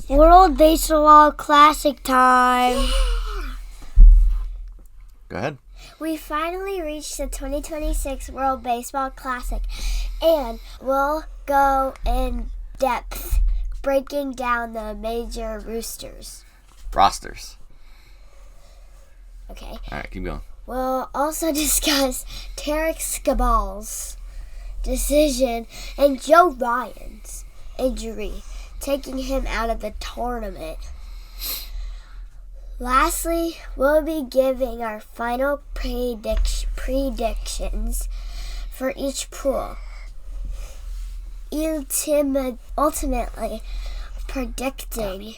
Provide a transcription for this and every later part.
World Baseball Classic time. Go ahead. We finally reached the 2026 World Baseball Classic, and we'll go in depth, breaking down the major rosters. Okay. All right, keep going. We'll also discuss Tarek Skabal's decision and Joe Ryan's injury, taking him out of the tournament. Lastly, we'll be giving our final predictions for each pool, ultimately predicting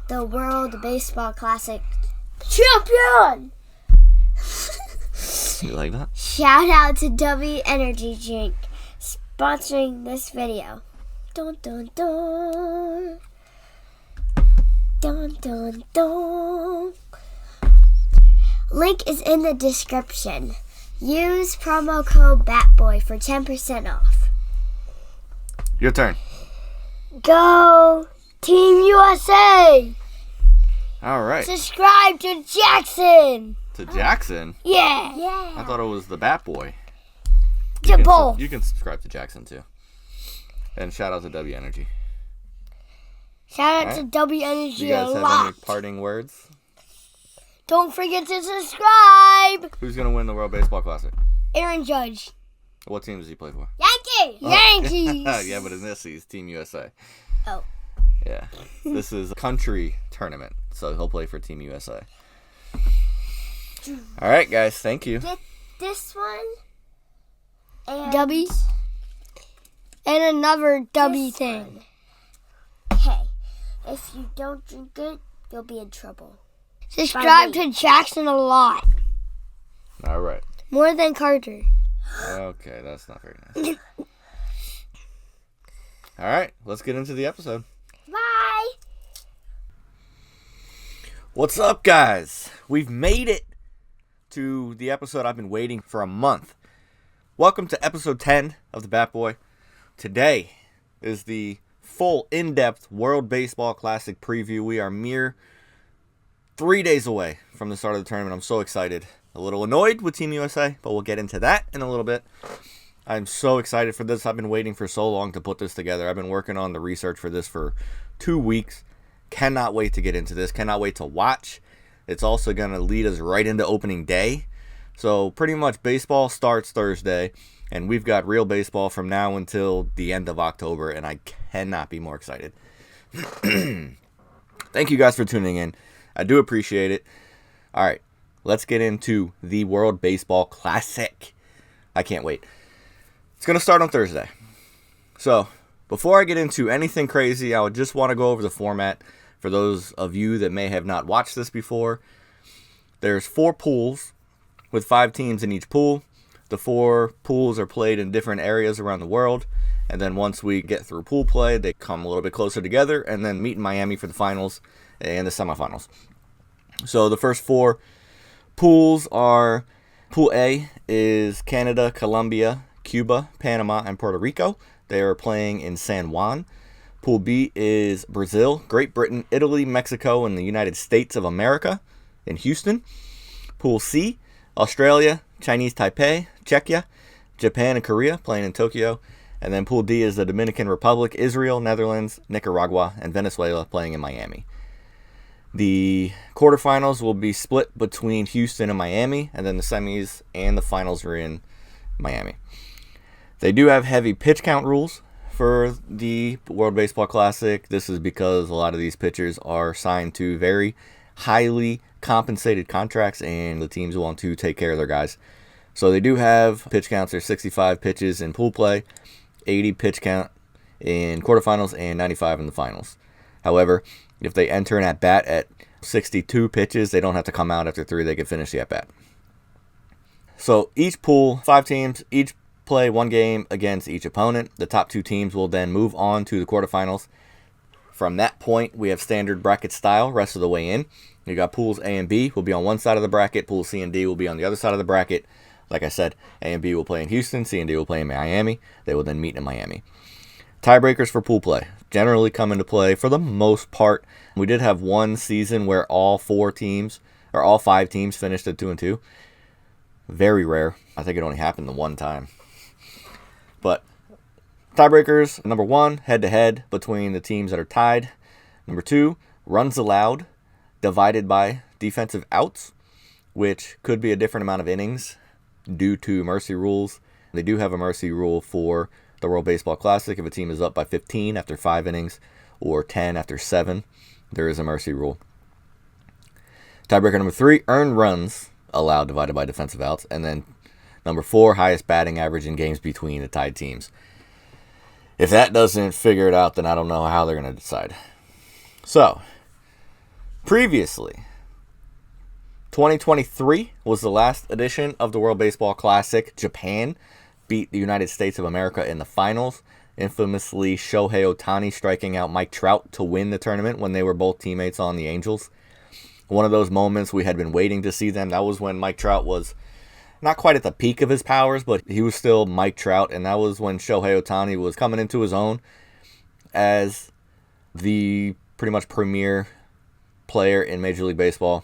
the World Baseball Classic champion. You like that? Shout out to W Energy Drink sponsoring this video. Dun dun dun. Dun dun dun. Link is in the description. Use promo code BATBOY for 10% off. Your turn. Go Team USA! All right. Subscribe to Jackson! To Jackson? Yeah! I thought it was the Bat Boy. To both. You can subscribe to Jackson too. And shout out to W Energy. Shout out to W Energy You guys a have lot. any parting words? Don't forget to subscribe! Who's going to win the World Baseball Classic? Aaron Judge. What team does he play for? Yankees! Oh. Yankees! Yeah, but in this, he's Team USA. Oh. Yeah. This is a country tournament, so he'll play for Team USA. All right, guys. Thank you. This one. And W. And another W thing. Hey, if you don't drink it, you'll be in trouble. Subscribe to Jackson a lot. All right. More than Carter. Okay, that's not very nice. All right, let's get into the episode. Bye. What's up, guys? We've made it to the episode I've been waiting for a month. Welcome to episode 10 of the Bat Boy. Today is the full in-depth World Baseball Classic preview. We are mere 3 days away from the start of the tournament. I'm so excited. A little annoyed with Team USA, but we'll get into that in a little bit. I'm so excited for this. I've been waiting for so long to put this together. I've been working on the research for this for 2 weeks. Cannot wait to get into this. Cannot wait to watch. It's also going to lead us right into opening day. So pretty much baseball starts Thursday, and we've got real baseball from now until the end of October, and I cannot be more excited. Thank you guys for tuning in. I do appreciate it. All right, let's get into the World Baseball Classic. I can't wait. It's going to start on Thursday. So before I get into anything crazy, I would just want to go over the format for those of you that may have not watched this before. There's 4 pools with 5 teams in each pool. The 4 pools are played in different areas around the world. And then once we get through pool play, they come a little bit closer together and then meet in Miami for the finals and the semifinals. So the first 4 pools are, Pool A is Canada, Colombia, Cuba, Panama, and Puerto Rico. They are playing in San Juan. Pool B is Brazil, Great Britain, Italy, Mexico, and the United States of America in Houston. Pool C, Australia, Chinese Taipei, Czechia, Japan, and Korea playing in Tokyo. And then Pool D is the Dominican Republic, Israel, Netherlands, Nicaragua, and Venezuela playing in Miami. The quarterfinals will be split between Houston and Miami, and then the semis and the finals are in Miami. They do have heavy pitch count rules for the World Baseball Classic. This is because a lot of these pitchers are signed to very highly compensated contracts, and the teams want to take care of their guys. So they do have pitch counts. There's 65 pitches in pool play, 80 pitch count in quarterfinals, and 95 in the finals. However, if they enter an at-bat at 62 pitches, they don't have to come out after 3. They can finish the at-bat. So each pool, 5 teams, each play 1 game against each opponent. The top 2 teams will then move on to the quarterfinals. From that point, we have standard bracket style rest of the way in. You got pools A and B will be on one side of the bracket. Pools C and D will be on the other side of the bracket. Like I said, A and B will play in Houston. C and D will play in Miami. They will then meet in Miami. Tiebreakers for pool play. generally come into play for the most part. We did have one season where all 5 teams finished at 2-2. Very rare. I think it only happened the one time. But tiebreakers, number 1, head-to-head between the teams that are tied. Number 2, runs allowed divided by defensive outs, which could be a different amount of innings due to mercy rules. They do have a mercy rule for the World Baseball Classic. If a team is up by 15 after 5 innings or 10 after 7, there is a mercy rule. Tiebreaker number 3, earned runs allowed divided by defensive outs. And then number 4, highest batting average in games between the tied teams. If that doesn't figure it out, then I don't know how they're going to decide. So, previously, 2023 was the last edition of the World Baseball Classic. Japan beat the United States of America in the finals. Infamously, Shohei Ohtani striking out Mike Trout to win the tournament when they were both teammates on the Angels. One of those moments we had been waiting to see them. That was when Mike Trout was not quite at the peak of his powers, but he was still Mike Trout. And that was when Shohei Ohtani was coming into his own as the pretty much premier player in Major League Baseball.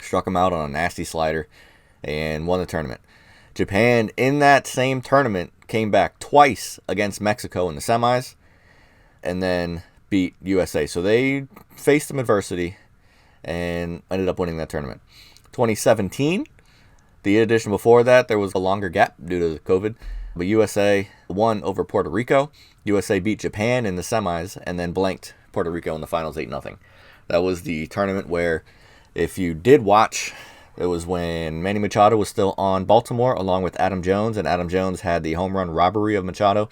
Struck him out on a nasty slider and won the tournament. Japan, in that same tournament, came back twice against Mexico in the semis and then beat USA. So they faced some adversity and ended up winning that tournament. 2017, the edition before that, there was a longer gap due to COVID, but USA won over Puerto Rico. USA beat Japan in the semis and then blanked Puerto Rico in the finals 8-0. That was the tournament where, if you did watch, it was when Manny Machado was still on Baltimore along with Adam Jones, and Adam Jones had the home run robbery of Machado,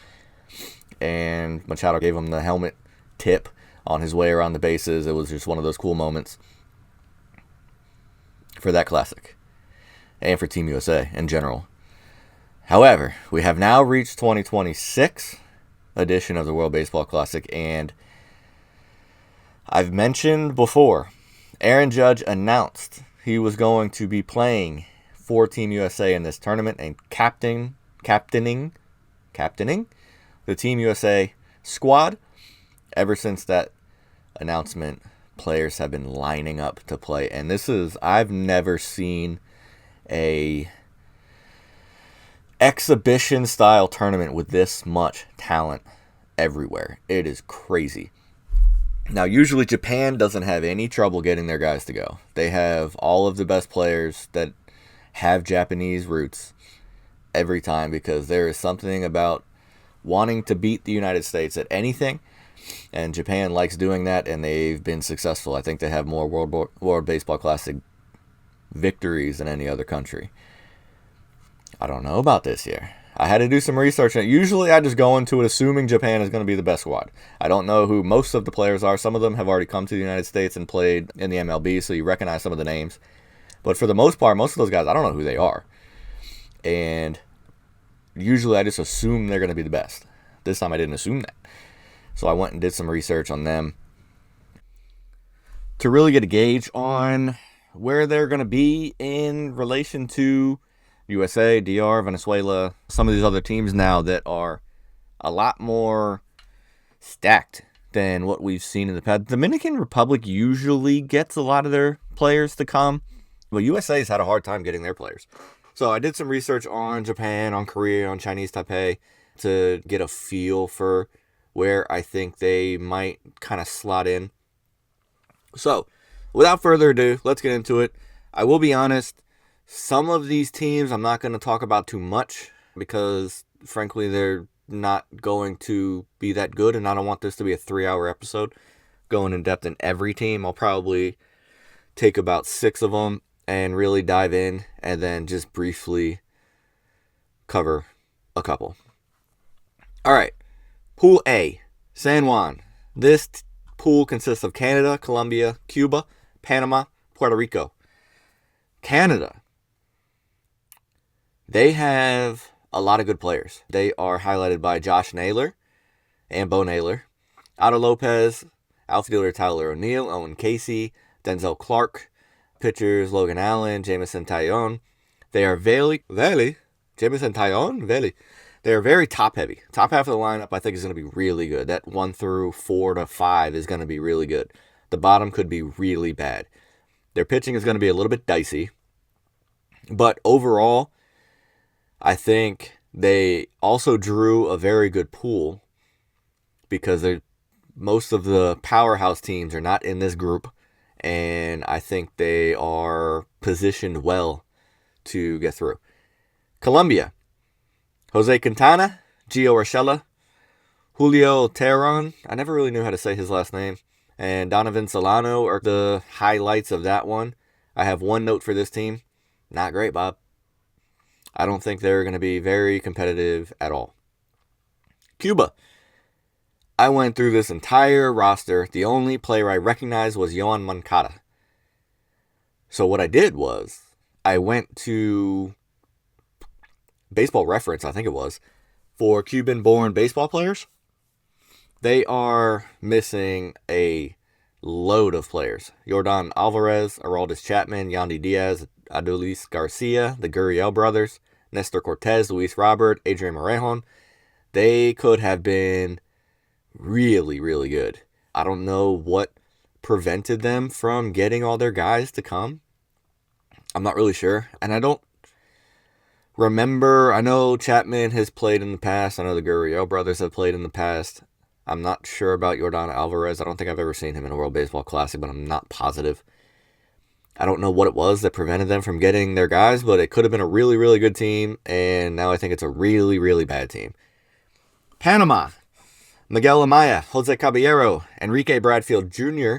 and Machado gave him the helmet tip on his way around the bases. It was just one of those cool moments for that classic and for Team USA in general. However, we have now reached 2026 edition of the World Baseball Classic, and I've mentioned before, Aaron Judge announced he was going to be playing for Team USA in this tournament and captaining the Team USA squad. Ever since that announcement, players have been lining up to play. And I've never seen a exhibition style tournament with this much talent everywhere. It is crazy. Now, usually Japan doesn't have any trouble getting their guys to go. They have all of the best players that have Japanese roots every time, because there is something about wanting to beat the United States at anything, and Japan likes doing that, and they've been successful. I think they have more World Baseball Classic victories than any other country. I don't know about this year. I had to do some research on it. Usually I just go into it assuming Japan is going to be the best squad. I don't know who most of the players are. Some of them have already come to the United States and played in the MLB, so you recognize some of the names. But for the most part, most of those guys, I don't know who they are. And usually I just assume they're going to be the best. This time I didn't assume that. So I went and did some research on them to really get a gauge on where they're going to be in relation to USA, DR, Venezuela, some of these other teams now that are a lot more stacked than what we've seen in the past. Dominican Republic usually gets a lot of their players to come, but USA's had a hard time getting their players. So I did some research on Japan, on Korea, on Chinese Taipei to get a feel for where I think they might kind of slot in. So, without further ado, let's get into it. I will be honest, some of these teams I'm not going to talk about too much because, frankly, they're not going to be that good, and I don't want this to be a 3-hour episode going in depth in every team. I'll probably take about 6 of them and really dive in, and then just briefly cover a couple. All right, Pool A, San Juan. This pool consists of Canada, Colombia, Cuba, Panama, Puerto Rico. Canada, they have a lot of good players. They are highlighted by Josh Naylor and Bo Naylor, Otto Lopez, outfielder Tyler O'Neill, Owen Casey, Denzel Clark, pitchers Logan Allen, Jamison Taillon. They are They They're very top-heavy. Top half of the lineup, I think, is going to be really good. That 1 through 4 to 5 is going to be really good. The bottom could be really bad. Their pitching is going to be a little bit dicey. But overall, I think they also drew a very good pool because most of the powerhouse teams are not in this group. And I think they are positioned well to get through. Colombia. Jose Quintana, Gio Urshela, Julio Teheran, I never really knew how to say his last name, and Donovan Solano are the highlights of that one. I have one note for this team. Not great, Bob. I don't think they're going to be very competitive at all. Cuba. I went through this entire roster. The only player I recognized was Yohan Moncada. So what I did was I went to Baseball Reference, I think it was, for Cuban-born baseball players. They are missing a load of players. Yordan Alvarez, Aroldis Chapman, Yandy Diaz, Adolis Garcia, the Gurriel brothers, Nestor Cortez, Luis Robert, Adrian Morejon. They could have been really, really good. I don't know what prevented them from getting all their guys to come. I'm not really sure. And I don't remember. I know Chapman has played in the past. I know the Gurriel brothers have played in the past. I'm not sure about Yordan Alvarez. I don't think I've ever seen him in a World Baseball Classic, but I'm not positive. I don't know what it was that prevented them from getting their guys, but it could have been a really, really good team, and now I think it's a really, really bad team. Panama. Miguel Amaya, Jose Caballero, Enrique Bradfield Jr.,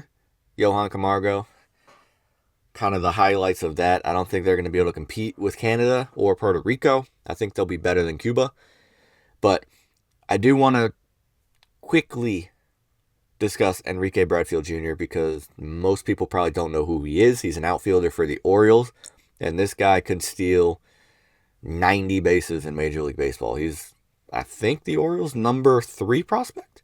Johan Camargo. Kind of the highlights of that. I don't think they're going to be able to compete with Canada or Puerto Rico. I think they'll be better than Cuba. But I do want to quickly discuss Enrique Bradfield Jr. because most people probably don't know who he is. He's an outfielder for the Orioles, and this guy could steal 90 bases in Major League Baseball. He's, I think, the Orioles' number 3 prospect.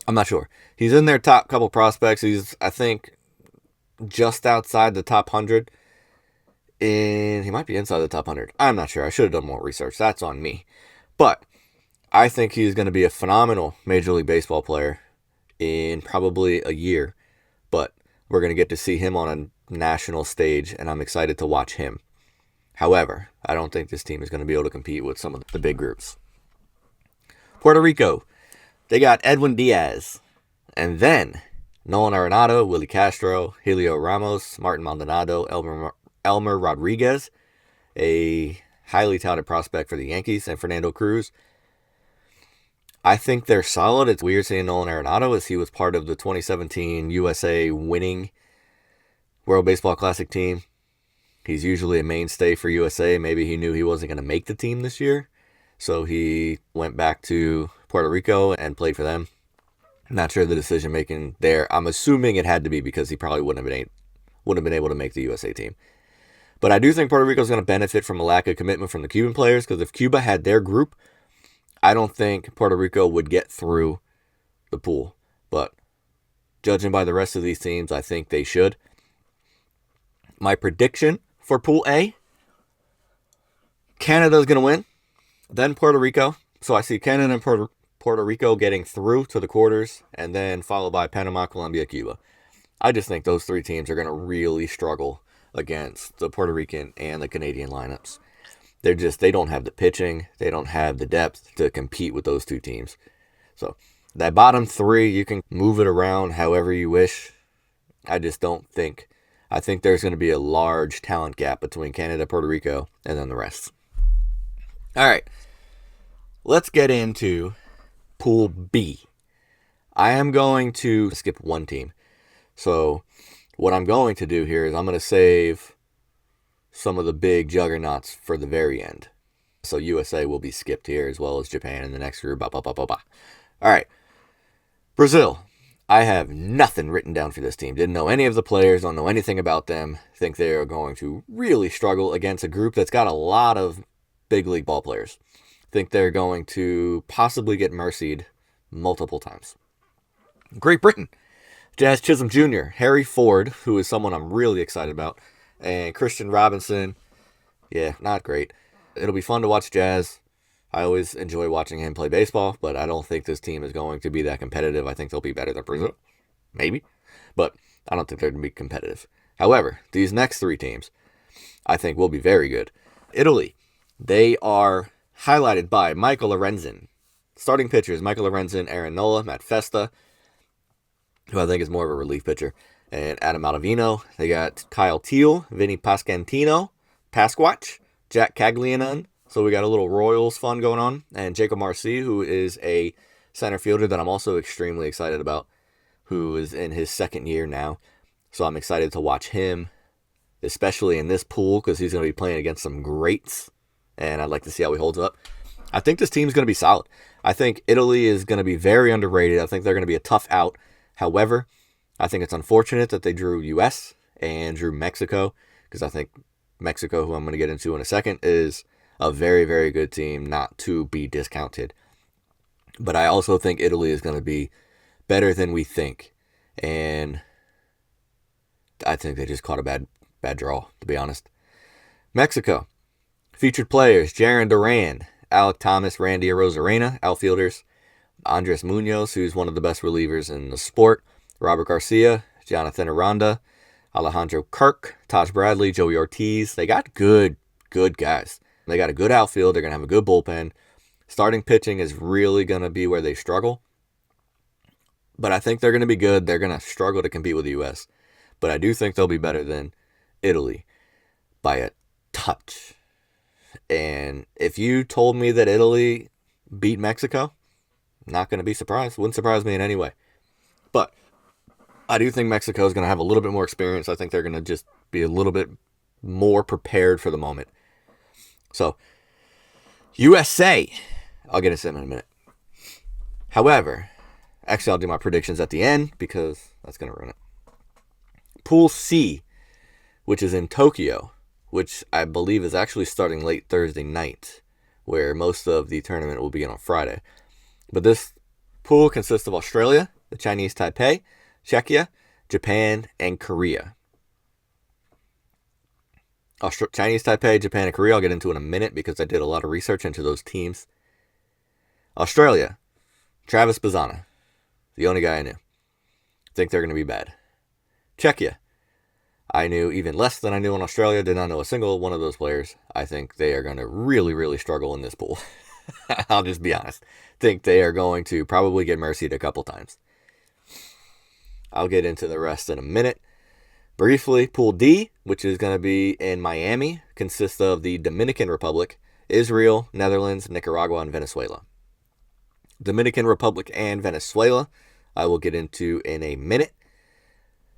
I'm not sure. He's in their top couple prospects. He's, I think, just outside the top 100. And he might be inside the top 100. I'm not sure. I should have done more research. That's on me. But I think he's going to be a phenomenal Major League Baseball player in probably a year. But we're going to get to see him on a national stage, and I'm excited to watch him. However, I don't think this team is going to be able to compete with some of the big groups. Puerto Rico. They got Edwin Diaz. And then Nolan Arenado, Willie Castro, Helio Ramos, Martin Maldonado, Elmer Rodriguez, a highly touted prospect for the Yankees, and Fernando Cruz. I think they're solid. It's weird seeing Nolan Arenado as he was part of the 2017 USA winning World Baseball Classic team. He's usually a mainstay for USA. Maybe he knew he wasn't going to make the team this year, so he went back to Puerto Rico and played for them. Not sure the decision making there. I'm assuming it had to be because he probably wouldn't have been able to make the USA team. But I do think Puerto Rico is going to benefit from a lack of commitment from the Cuban players, because if Cuba had their group, I don't think Puerto Rico would get through the pool. But judging by the rest of these teams, I think they should. My prediction for Pool A, Canada is going to win, then Puerto Rico. So I see Canada and Puerto Rico getting through to the quarters, and then followed by Panama, Colombia, Cuba. I just think those 3 teams are going to really struggle against the Puerto Rican and the Canadian lineups. They don't have the pitching, they don't have the depth to compete with those 2 teams. So that bottom 3, you can move it around however you wish. I think there's going to be a large talent gap between Canada, Puerto Rico, and then the rest. All right, let's get into Pool B. I am going to skip one team. So what I'm going to do here is I'm going to save some of the big juggernauts for the very end. So USA will be skipped here, as well as Japan in the next group. All right. Brazil. I have nothing written down for this team. Didn't know any of the players, don't know anything about them. Think they are going to really struggle against a group that's got a lot of big league ball players. Think they're going to possibly get mercied multiple times. Great Britain. Jazz Chisholm Jr., Harry Ford, who is someone I'm really excited about, and Christian Robinson. Yeah, not great. It'll be fun to watch Jazz. I always enjoy watching him play baseball, but I don't think this team is going to be that competitive. I think they'll be better than Brazil. Maybe. But I don't think they're going to be competitive. However, these next 3 teams, I think, will be very good. Italy, they are highlighted by Michael Lorenzen. Starting pitchers, Michael Lorenzen, Aaron Nola, Matt Festa, who I think is more of a relief pitcher, and Adam Ottavino. They got Kyle Teal, Vinny Pasquach, Jack Caglianon. So we got a little Royals fun going on. And Jacob Marcy, who is a center fielder that I'm also extremely excited about, who is in his 2nd year now. So I'm excited to watch him, especially in this pool, because he's going to be playing against some greats. And I'd like to see how he holds up. I think this team's going to be solid. I think Italy is going to be very underrated. I think they're going to be a tough out. However, I think it's unfortunate that they drew U.S. and drew Mexico, because I think Mexico, who I'm going to get into in a second, is a very, very good team, not to be discounted. But I also think Italy is going to be better than we think. And I think they just caught a bad draw, to be honest. Mexico. Featured players, Jaron Duran, Alec Thomas, Randy Arozarena. Outfielders, Andres Munoz, who's one of the best relievers in the sport. Robert Garcia, Jonathan Aranda, Alejandro Kirk, Taj Bradley, Joey Ortiz. They got good guys. They got a good outfield. They're going to have a good bullpen. Starting pitching is really going to be where they struggle. But I think they're going to be good. They're going to struggle to compete with the U.S. But I do think they'll be better than Italy by a touch. And if you told me that Italy beat Mexico, not going to be surprised. Wouldn't surprise me in any way. But I do think Mexico is going to have a little bit more experience. I think they're going to just be a little bit more prepared for the moment. So, USA, I'll get into them in a minute. However, actually I'll do my predictions at the end because that's going to ruin it. Pool C, which is in Tokyo, which I believe is actually starting late Thursday night, where most of the tournament will begin on Friday. But this pool consists of Australia, the Chinese Taipei, Czechia, Japan, and Korea. Chinese Taipei, Japan, and Korea I'll get into in a minute because I did a lot of research into those teams. Australia, Travis Bazzana, the only guy I knew. Think they're going to be bad. Czechia, I knew even less than I knew in Australia. Did not know a single one of those players. I think they are going to really, really struggle in this pool. I'll just be honest. Think they are going to probably get mercied a couple times. I'll get into the rest in a minute. Briefly, Pool D, which is going to be in Miami, consists of the Dominican Republic, Israel, Netherlands, Nicaragua, and Venezuela. Dominican Republic and Venezuela, I will get into in a minute.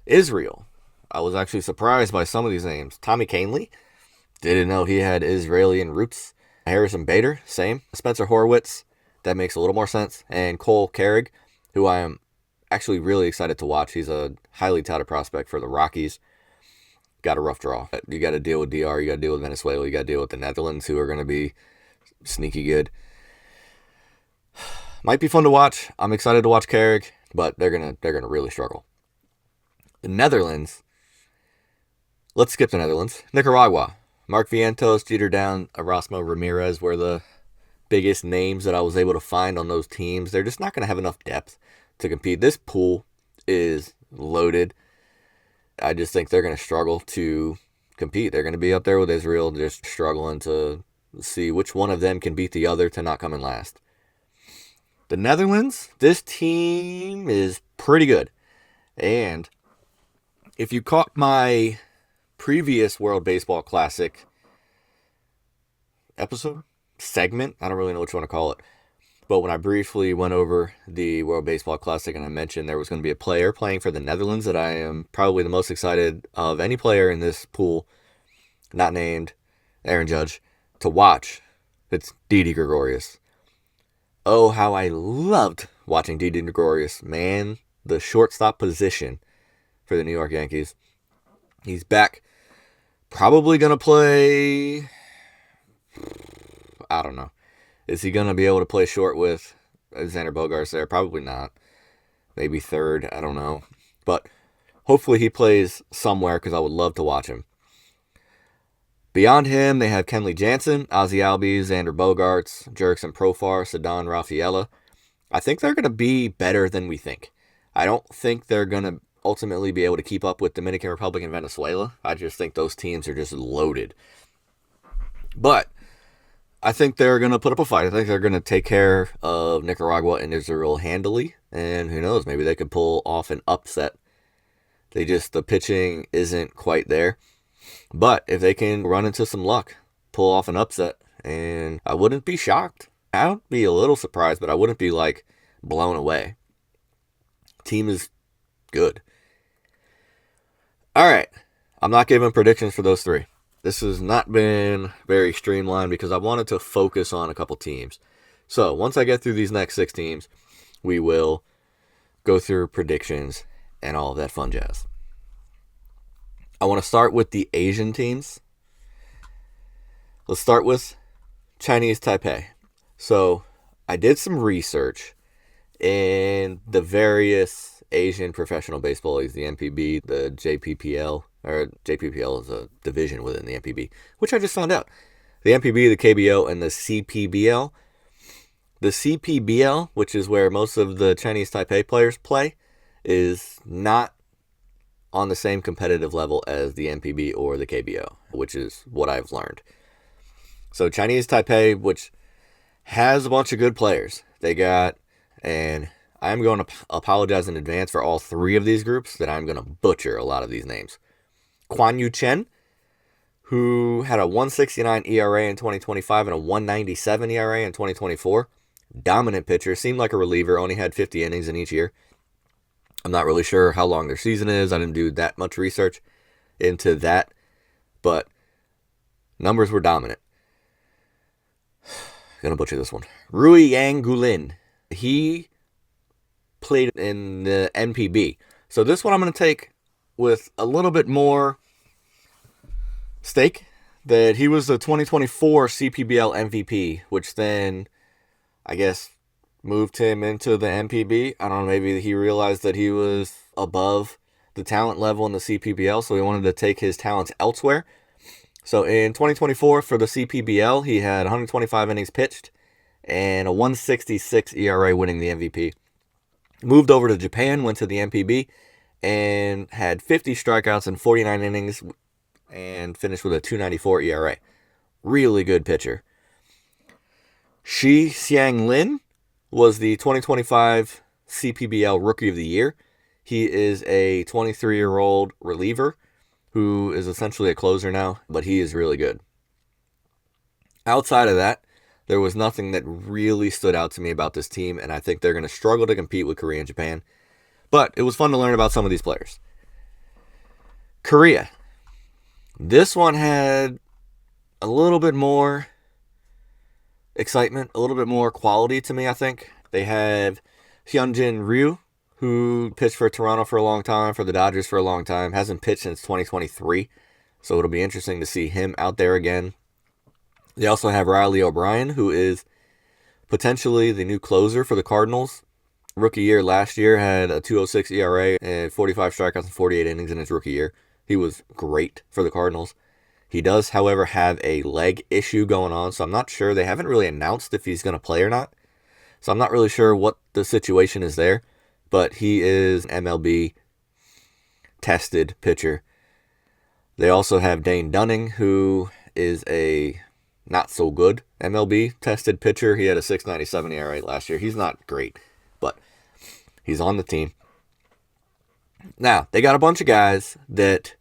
Israel, I was actually surprised by some of these names. Tommy Canley, didn't know he had Israeli roots. Harrison Bader, same. Spencer Horwitz, that makes a little more sense. And Cole Carrig, who I am actually really excited to watch. He's a highly touted prospect for the Rockies. Got a rough draw. You got to deal with DR, you got to deal with Venezuela, you got to deal with the Netherlands, who are going to be sneaky good. Might be fun to watch. I'm excited to watch Carrig, but they're gonna really struggle. The Netherlands. Let's skip the Netherlands. Nicaragua. Mark Vientos, Jeter Down, Erasmo Ramirez were the biggest names that I was able to find on those teams. They're just not going to have enough depth to compete. This pool is loaded. I just think they're going to struggle to compete. They're going to be up there with Israel, just struggling to see which one of them can beat the other to not come in last. The Netherlands, this team is pretty good. And if you caught my previous World Baseball Classic segment, I don't really know what you want to call it, but when I briefly went over the World Baseball Classic and I mentioned there was going to be a player playing for the Netherlands that I am probably the most excited of any player in this pool, not named Aaron Judge, to watch, it's Didi Gregorius. Oh, how I loved watching Didi Gregorius. Man, the shortstop position for the New York Yankees. He's back. Probably going to play, I don't know. Is he going to be able to play short with Xander Bogaerts there? Probably not. Maybe third. I don't know. But hopefully he plays somewhere because I would love to watch him. Beyond him, they have Kenley Jansen, Ozzie Albies, Xander Bogaerts, Jurickson Profar, Ceddanne Rafaela. I think they're going to be better than we think. I don't think they're going to ultimately be able to keep up with Dominican Republic and Venezuela. I just think those teams are just loaded. But I think they're going to put up a fight. I think they're going to take care of Nicaragua and Israel handily. And who knows, maybe they could pull off an upset. The pitching isn't quite there. But if they can run into some luck, pull off an upset, and I wouldn't be shocked. I would be a little surprised, but I wouldn't be blown away. Team is good. All right. I'm not giving predictions for those three. This has not been very streamlined because I wanted to focus on a couple teams. So once I get through these next 6 teams, we will go through predictions and all of that fun jazz. I want to start with the Asian teams. Let's start with Chinese Taipei. So I did some research in the various Asian professional baseball leagues, the NPB, the JPPL, or JPPL is a division within the NPB, which I just found out. The NPB, the KBO, and the CPBL. The CPBL, which is where most of the Chinese Taipei players play, is not on the same competitive level as the NPB or the KBO, which is what I've learned. So Chinese Taipei, which has a bunch of good players. They got, and I'm going to apologize in advance for all 3 of these groups that I'm going to butcher a lot of these names. Guan Yu Chen, who had a 1.69 ERA in 2025 and a 1.97 ERA in 2024. Dominant pitcher, seemed like a reliever, only had 50 innings in each year. I'm not really sure how long their season is. I didn't do that much research into that, but numbers were dominant. Gonna butcher this one. Rui Yang Gulin. He played in the NPB. So this one I'm going to take with a little bit more stake, that he was the 2024 CPBL MVP, which then, I guess, moved him into the NPB. I don't know, maybe he realized that he was above the talent level in the CPBL, so he wanted to take his talents elsewhere. So in 2024 for the CPBL, he had 125 innings pitched and a 1.66 ERA, winning the MVP. Moved over to Japan, went to the NPB, and had 50 strikeouts and 49 innings and finished with a 2.94 ERA. Really good pitcher. Shi Xiang Lin was the 2025 CPBL Rookie of the Year. He is a 23-year-old reliever who is essentially a closer now, but he is really good. Outside of that, there was nothing that really stood out to me about this team, and I think they're going to struggle to compete with Korea and Japan. But it was fun to learn about some of these players. Korea. This one had a little bit more excitement, a little bit more quality to me, I think. They have Hyunjin Ryu, who pitched for Toronto for a long time, for the Dodgers for a long time, hasn't pitched since 2023, so it'll be interesting to see him out there again. They also have Riley O'Brien, who is potentially the new closer for the Cardinals. Rookie year last year had a 2.06 ERA and 45 strikeouts and 48 innings in his rookie year. He was great for the Cardinals. He does, however, have a leg issue going on, so I'm not sure. They haven't really announced if he's going to play or not, so I'm not really sure what the situation is there, but he is an MLB tested pitcher. They also have Dane Dunning, who is a not so good MLB tested pitcher. He had a 6.97 ERA last year. He's not great, but he's on the team. Now, they got a bunch of guys that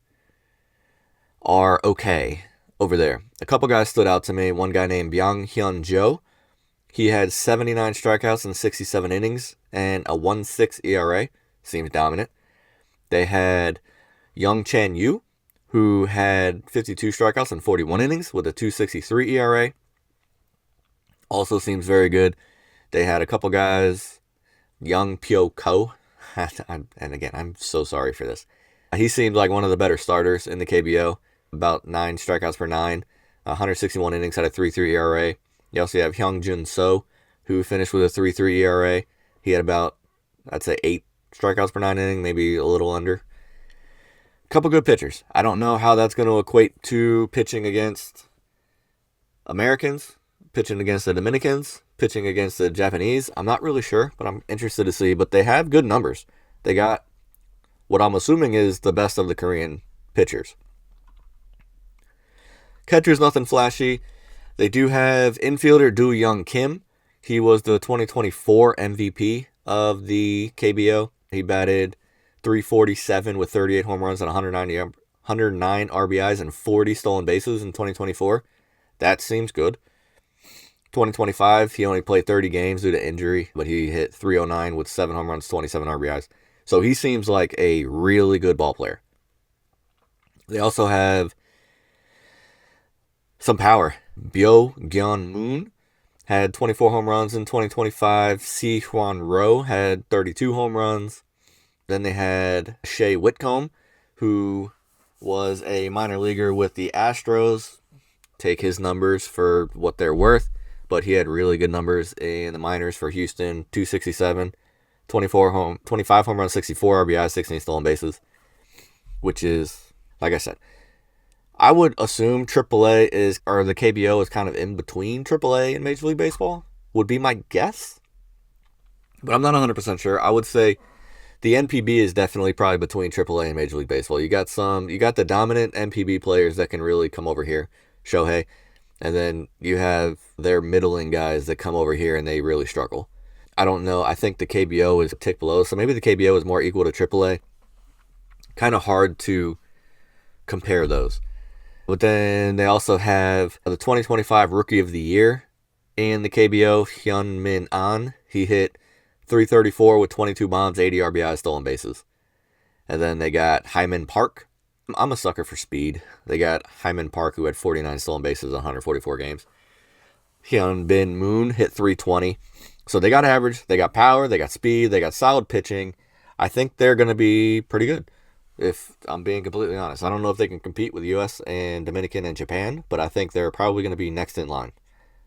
are okay over there. A couple guys stood out to me. One guy named Byung Hyun Jo. He had 79 strikeouts in 67 innings and a 1.6 ERA. Seems dominant. They had Young Chan Yu, who had 52 strikeouts and 41 innings with a 2.63 ERA. Also seems very good. They had a couple guys, Young Pyo Ko. And again, I'm so sorry for this. He seemed like one of the better starters in the KBO. About 9 strikeouts per 9. 161 innings, had a 3.3 ERA. You also have Hyung Jun So, who finished with a 3.3 ERA. He had about, I'd say, 8 strikeouts per 9 inning, maybe a little under. couple good pitchers. I don't know how that's going to equate to pitching against Americans, pitching against the Dominicans, pitching against the Japanese. I'm not really sure, but I'm interested to see. But they have good numbers. They got what I'm assuming is the best of the Korean pitchers. Catcher's nothing flashy. They do have infielder Do Young Kim. He was the 2024 MVP of the KBO. He batted .347 with 38 home runs and 109 RBIs and 40 stolen bases in 2024. That seems good. 2025, he only played 30 games due to injury, but he hit .309 with 7 home runs, 27 RBIs. So he seems like a really good ball player. They also have some power. Byo Gyeon Moon had 24 home runs in 2025. Si Hwan Ro had 32 home runs. Then they had Shea Whitcomb, who was a minor leaguer with the Astros. Take his numbers for what they're worth, but he had really good numbers in the minors for Houston. .267, 25 home runs, 64 RBIs, 16 stolen bases, which is, like I said, I would assume AAA or the KBO is kind of in between AAA and Major League Baseball, would be my guess. But I'm not 100% sure. I would say the NPB is definitely probably between AAA and Major League Baseball. You got the dominant NPB players that can really come over here, Shohei, and then you have their middling guys that come over here and they really struggle. I don't know. I think the KBO is a tick below, so maybe the KBO is more equal to AAA. Kind of hard to compare those. But then they also have the 2025 Rookie of the Year in the KBO, Hyun Min An. He hit .334 with 22 bombs, 80 RBIs, stolen bases. And then they got Hyman Park. I'm a sucker for speed. They got Hyman Park, who had 49 stolen bases in 144 games. Hyun Bin Moon hit .320. So they got average, they got power, they got speed, they got solid pitching. I think they're going to be pretty good, if I'm being completely honest. I don't know if they can compete with U.S. and Dominican and Japan, but I think they're probably going to be next in line,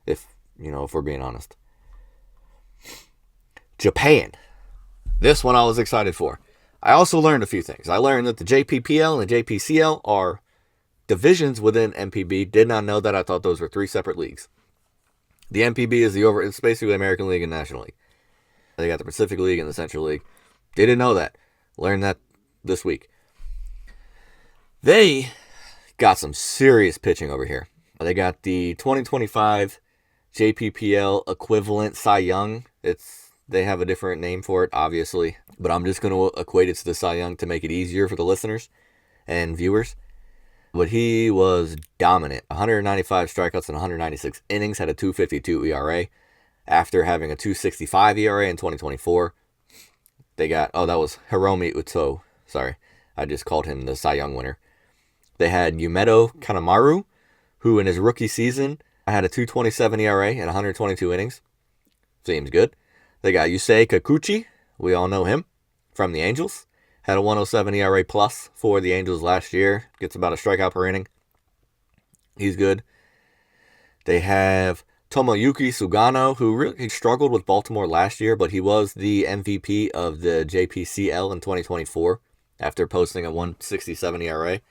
if we're being honest. Japan. This one I was excited for. I also learned a few things. I learned that the JPPL and the JPCL are divisions within MPB. Did not know that. I thought those were 3 separate leagues. The MPB is it's basically the American League and National League. They got the Pacific League and the Central League. Didn't know that. Learned that this week. They got some serious pitching over here. They got the 2025 JPPL equivalent Cy Young. They have a different name for it, obviously, but I'm just going to equate it to the Cy Young to make it easier for the listeners and viewers. But he was dominant. 195 strikeouts in 196 innings, had a .252 ERA after having a .265 ERA in 2024. They got, that was Hiromi Uto. Sorry, I just called him the Cy Young winner. They had Yumeto Kanemaru, who in his rookie season had a .227 ERA and 122 innings. Seems good. They got Yusei Kikuchi. We all know him from the Angels. Had a 107 ERA plus for the Angels last year. Gets about a strikeout per inning. He's good. They have Tomoyuki Sugano, who really struggled with Baltimore last year, but he was the MVP of the JPCL in 2024 after posting a 167 ERA,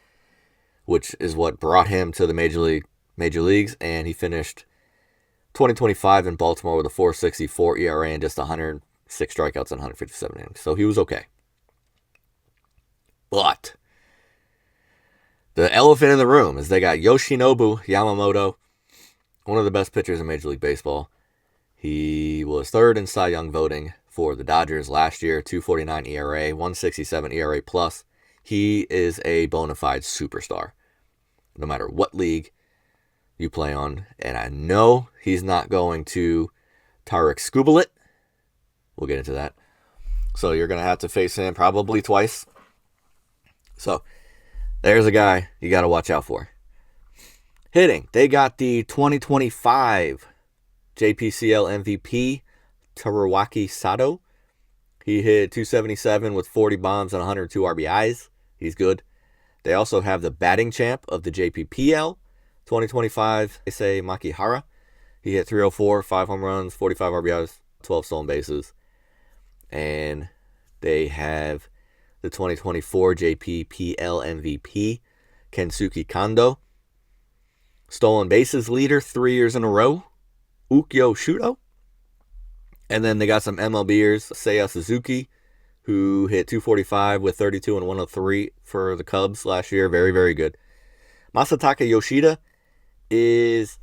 which is what brought him to the major leagues, and he finished 2025 in Baltimore with a 4.64 ERA and just 106 strikeouts and 157 innings. So he was okay. But the elephant in the room is they got Yoshinobu Yamamoto, one of the best pitchers in Major League Baseball. He was third in Cy Young voting for the Dodgers last year, 2.49 ERA, 1.67 ERA plus. He is a bona fide superstar, no matter what league you play on. And I know he's not going to Tarek Skubal. We'll get into that. So you're going to have to face him probably twice. So there's a guy you got to watch out for. Hitting, they got the 2025 JPCL MVP, Teruaki Sato. He hit .277 with 40 bombs and 102 RBIs. He's good. They also have the batting champ of the JPPL, 2025, Issei Makihara. He hit .304, 5 home runs, 45 RBIs, 12 stolen bases. And they have the 2024 JPPL MVP, Kensuke Kondo. Stolen bases leader 3 years in a row, Ukyo Shuto. And then they got some MLBers, Seiya Suzuki, who hit 245 with 32 and 103 for the Cubs last year. Very, very good. Masataka Yoshida is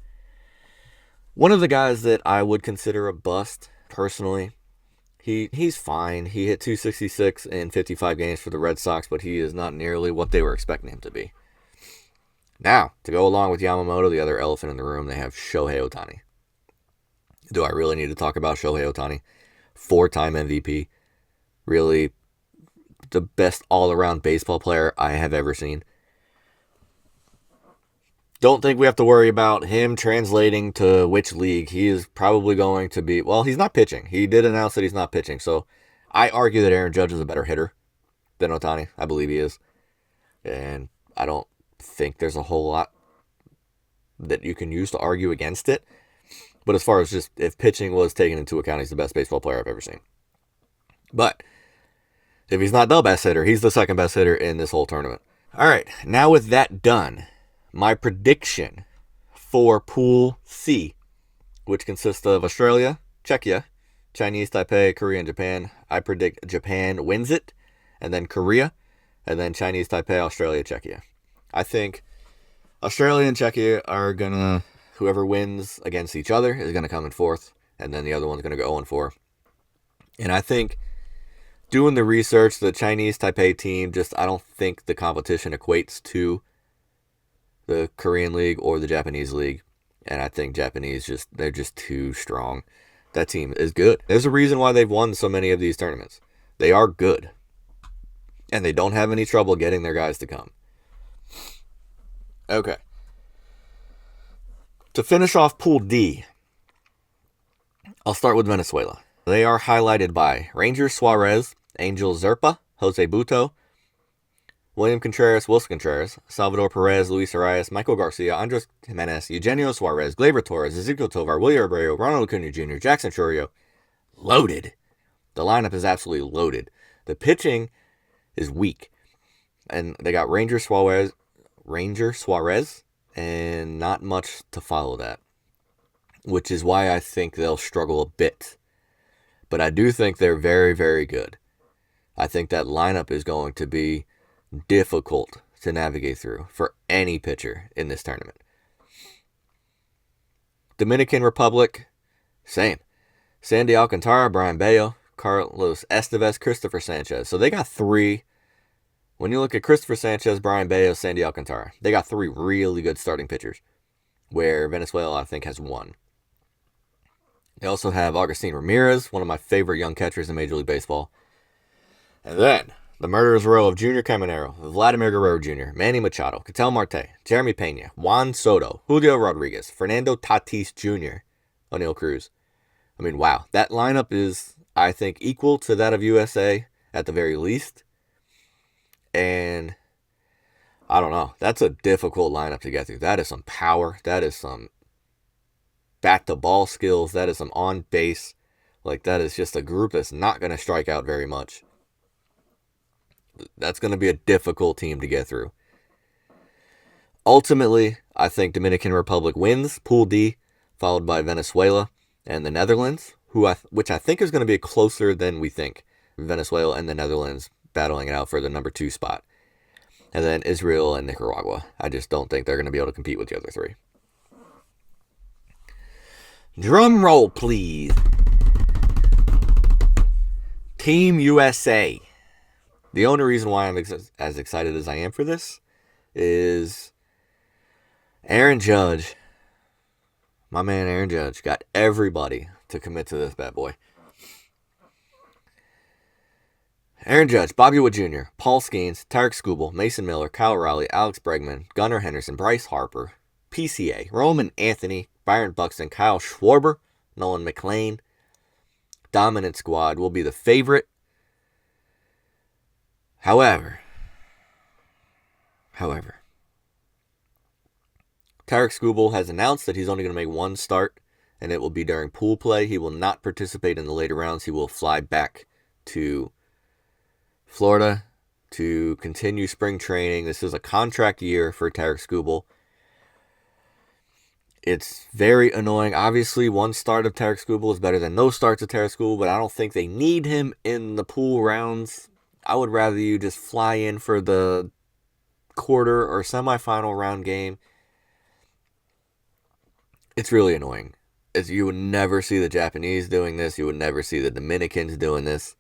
one of the guys that I would consider a bust, personally. He's fine. He hit 266 in 55 games for the Red Sox, but he is not nearly what they were expecting him to be. Now, to go along with Yamamoto, the other elephant in the room, they have Shohei Ohtani. Do I really need to talk about Shohei Ohtani? 4-time MVP. Really the best all-around baseball player I have ever seen. Don't think we have to worry about him translating to which league. He is probably going to be... Well, he's not pitching. He did announce that he's not pitching. So I argue that Aaron Judge is a better hitter than Ohtani. I believe he is. And I don't think there's a whole lot that you can use to argue against it. But as far as just if pitching was taken into account, he's the best baseball player I've ever seen. But if he's not the best hitter, he's the second best hitter in this whole tournament. All right, now with that done, my prediction for Pool C, which consists of Australia, Czechia, Chinese Taipei, Korea, and Japan. I predict Japan wins it, and then Korea, and then Chinese Taipei, Australia, Czechia. I think Australia and Czechia are going to, whoever wins against each other is going to come in fourth, and then the other one's going to go 0-4. And I think doing the research, the Chinese Taipei team, I don't think the competition equates to the Korean League or the Japanese League. And I think Japanese they're just too strong. That team is good. There's a reason why they've won so many of these tournaments. They are good. And they don't have any trouble getting their guys to come. Okay. To finish off Pool D, I'll start with Venezuela. They are highlighted by Ranger Suarez, Angel Zerpa, Jose Buto, William Contreras, Wilson Contreras, Salvador Perez, Luis Arias, Michael Garcia, Andres Jimenez, Eugenio Suarez, Gleyber Torres, Ezequiel Tovar, William Abreu, Ronald Acuna Jr., Jackson Chourio. Loaded. The lineup is absolutely loaded. The pitching is weak. And they got Ranger Suarez, and not much to follow that. Which is why I think they'll struggle a bit. But I do think they're very, very good. I think that lineup is going to be difficult to navigate through for any pitcher in this tournament. Dominican Republic, same. Sandy Alcantara, Brian Bayo, Carlos Estevez, Christopher Sanchez. So they got three. When you look at Christopher Sanchez, Brian Bayo, Sandy Alcantara, they got three really good starting pitchers, where Venezuela, I think, has one. They also have Agustin Ramirez, one of my favorite young catchers in Major League Baseball. And then the murderer's row of Junior Caminero, Vladimir Guerrero Jr., Manny Machado, Ketel Marte, Jeremy Pena, Juan Soto, Julio Rodriguez, Fernando Tatis Jr., O'Neal Cruz. I mean, wow. That lineup is, I think, equal to that of USA at the very least. And I don't know. That's a difficult lineup to get through. That is some power. That is some bat-to-ball skills. That is some on-base. That is just a group that's not going to strike out very much. That's going to be a difficult team to get through. Ultimately, I think Dominican Republic wins Pool D, followed by Venezuela and the Netherlands, which I think is going to be closer than we think. Venezuela and the Netherlands battling it out for the number 2 spot. And then Israel and Nicaragua. I just don't think they're going to be able to compete with the other three. Drum roll, please. Team USA. The only reason why I'm as excited as I am for this is Aaron Judge. My man Aaron Judge got everybody to commit to this bad boy. Aaron Judge, Bobby Wood Jr., Paul Skeens, Tarek Skubal, Mason Miller, Kyle Raleigh, Alex Bregman, Gunnar Henderson, Bryce Harper, PCA, Roman Anthony, Byron Buxton, Kyle Schwarber, Nolan McLean. Dominant squad will be the favorite. However, Tarek Skubal has announced that he's only going to make one start, and it will be during pool play. He will not participate in the later rounds. He will fly back to Florida to continue spring training. This is a contract year for Tarek Skubal. It's very annoying. Obviously, one start of Tarek Skubal is better than no starts of Tarek Skubal, but I don't think they need him in the pool rounds. I would rather you just fly in for the quarter or semifinal round game. It's really annoying. You would never see the Japanese doing this. You would never see the Dominicans doing this.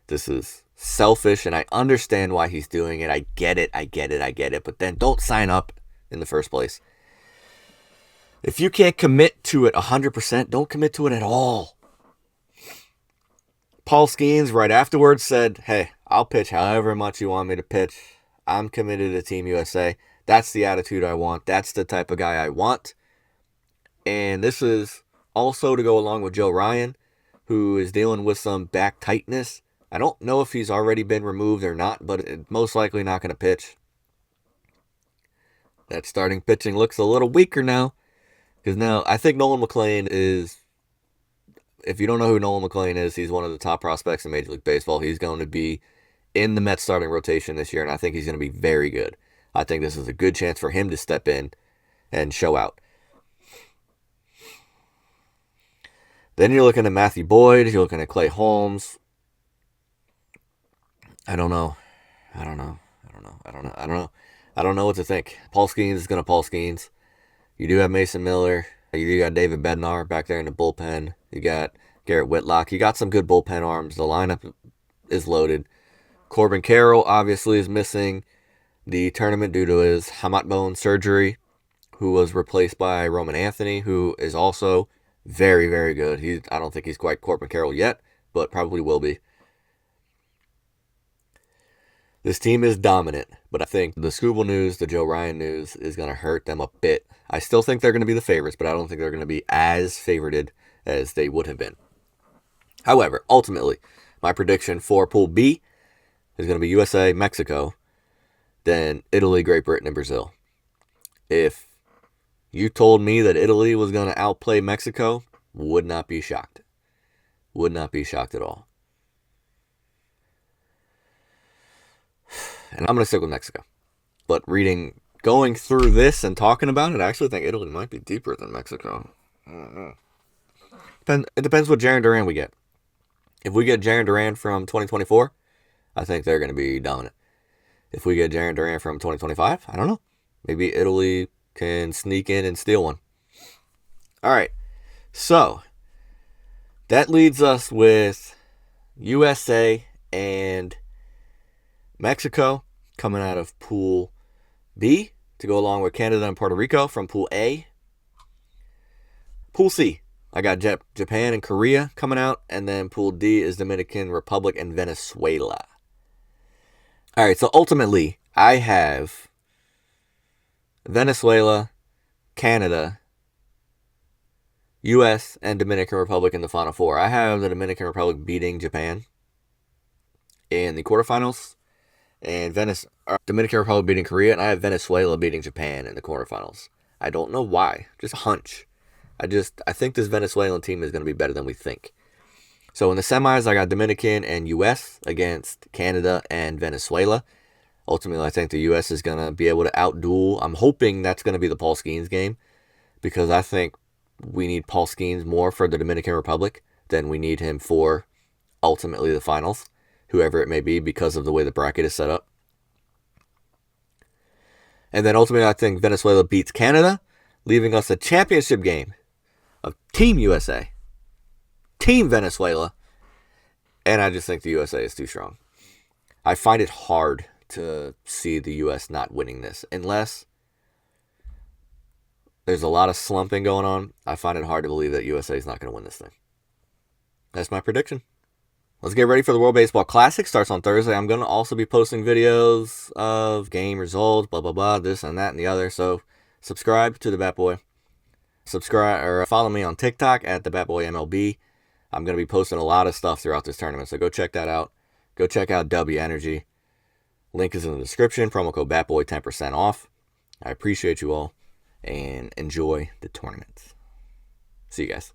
This is selfish, and I understand why he's doing it. I get it. But then don't sign up in the first place. If you can't commit to it 100%, don't commit to it at all. Paul Skeens right afterwards said, hey, I'll pitch however much you want me to pitch. I'm committed to Team USA. That's the attitude I want. That's the type of guy I want. And this is also to go along with Joe Ryan, who is dealing with some back tightness. I don't know if he's already been removed or not, but it's most likely not going to pitch. That starting pitching looks a little weaker now. Because now, I think Nolan McLean is, if you don't know who Nolan McLean is, he's one of the top prospects in Major League Baseball. He's going to be in the Mets starting rotation this year, and I think he's going to be very good. I think this is a good chance for him to step in and show out. Then you're looking at Matthew Boyd. You're looking at Clay Holmes. I don't know what to think. Paul Skeens is going to Paul Skeens. You do have Mason Miller. You do got David Bednar back there in the bullpen. You got Garrett Whitlock. You got some good bullpen arms. The lineup is loaded. Corbin Carroll obviously is missing the tournament due to his hamate bone surgery, who was replaced by Roman Anthony, who is also very, very good. I don't think he's quite Corbin Carroll yet, but probably will be. This team is dominant, but I think the Skubal news, the Joe Ryan news, is going to hurt them a bit. I still think they're going to be the favorites, but I don't think they're going to be as favorited as they would have been. However, ultimately, my prediction for Pool B is going to be USA, Mexico, then Italy, Great Britain, and Brazil. If you told me that Italy was going to outplay Mexico, would not be shocked. Would not be shocked at all. And I'm going to stick with Mexico. But going through this and talking about it, I actually think Italy might be deeper than Mexico. I don't know. It depends what Jarren Duran we get. If we get Jarren Duran from 2024, I think they're going to be dominant. If we get Jarren Duran from 2025, I don't know. Maybe Italy can sneak in and steal one. All right. So, that leads us with USA and Mexico coming out of Pool B to go along with Canada and Puerto Rico from Pool A. Pool C, I got Japan and Korea coming out, and then Pool D is Dominican Republic and Venezuela. All right, so ultimately, I have Venezuela, Canada, U.S., and Dominican Republic in the Final Four. I have the Dominican Republic beating Japan in the quarterfinals, and Dominican Republic beating Korea, and I have Venezuela beating Japan in the quarterfinals. I don't know why, just a hunch. I think this Venezuelan team is going to be better than we think. So in the semis, I got Dominican and U.S. against Canada and Venezuela. Ultimately, I think the U.S. is going to be able to outduel. I'm hoping that's going to be the Paul Skeens game, because I think we need Paul Skeens more for the Dominican Republic than we need him for ultimately the finals, whoever it may be, because of the way the bracket is set up. And then ultimately, I think Venezuela beats Canada, leaving us a championship game of Team USA, Team Venezuela, and I just think the USA is too strong. I find it hard to see the U.S. not winning this, unless there's a lot of slumping going on. I find it hard to believe that USA is not going to win this thing. That's my prediction. Let's get ready for the World Baseball Classic. Starts on Thursday. I'm going to also be posting videos of game results, blah, blah, blah, this and that and the other. So subscribe to the Bat Boy. Subscribe or follow me on TikTok at the Bat Boy MLB. I'm going to be posting a lot of stuff throughout this tournament, so go check that out. Go check out W Energy. Link is in the description. Promo code BATBOY 10% off. I appreciate you all, and enjoy the tournament. See you guys.